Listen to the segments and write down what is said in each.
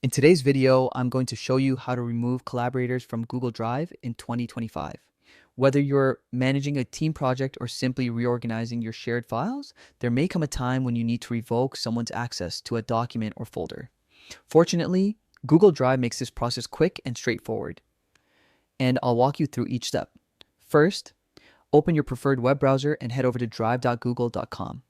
In today's video, I'm going to show you how to remove collaborators from Google Drive in 2025. Whether you're managing a team project or simply reorganizing your shared files, there may come a time when you need to revoke someone's access to a document or folder. Fortunately, Google Drive makes this process quick and straightforward, and I'll walk you through each step. First, open your preferred web browser and head over to drive.google.com.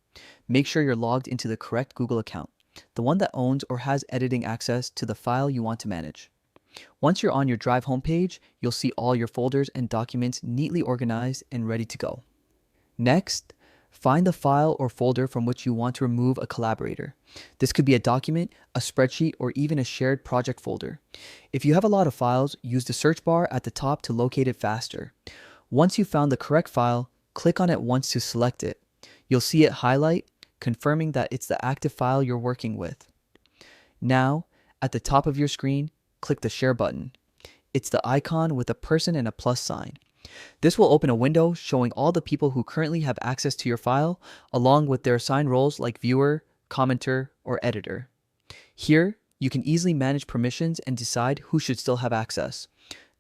Make sure you're logged into the correct Google account, the one that owns or has editing access to the file you want to manage. Once you're on your Drive homepage, you'll see all your folders and documents neatly organized and ready to go. Next, find the file or folder from which you want to remove a collaborator. This could be a document, a spreadsheet, or even a shared project folder. If you have a lot of files, use the search bar at the top to locate it faster. Once you've found the correct file, click on it once to select it. You'll see it highlight, confirming that it's the active file you're working with. Now, at the top of your screen, click the Share button. It's the icon with a person and a plus sign. This will open a window showing all the people who currently have access to your file, along with their assigned roles like viewer, commenter, or editor. Here, you can easily manage permissions and decide who should still have access.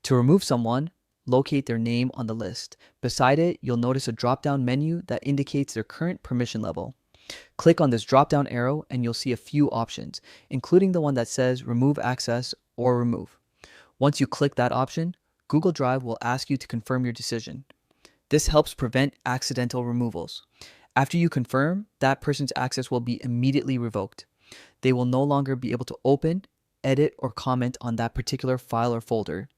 To remove someone, locate their name on the list. Beside it, you'll notice a drop-down menu that indicates their current permission level. Click on this drop-down arrow and you'll see a few options, including the one that says Remove Access or Remove. Once you click that option, Google Drive will ask you to confirm your decision. This helps prevent accidental removals. After you confirm, that person's access will be immediately revoked. They will no longer be able to open, edit, or comment on that particular file or folder.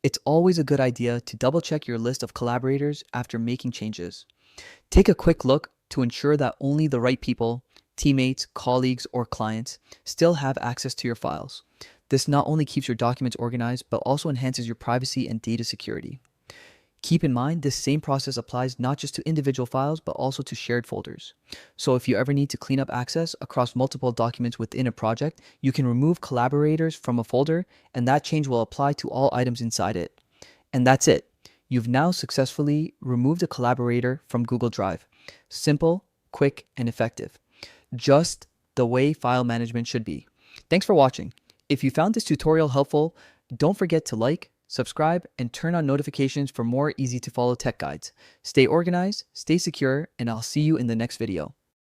It's always a good idea to double-check your list of collaborators after making changes. Take a quick look to ensure that only the right people, teammates, colleagues, or clients still have access to your files. This not only keeps your documents organized, but also enhances your privacy and data security. Keep in mind, this same process applies not just to individual files, but also to shared folders. So if you ever need to clean up access across multiple documents within a project, you can remove collaborators from a folder, and that change will apply to all items inside it. And that's it. You've now successfully removed a collaborator from Google Drive. Simple, quick, and effective. Just the way file management should be. Thanks for watching. If you found this tutorial helpful, don't forget to like, subscribe, and turn on notifications for more easy-to-follow tech guides. Stay organized, stay secure, and I'll see you in the next video.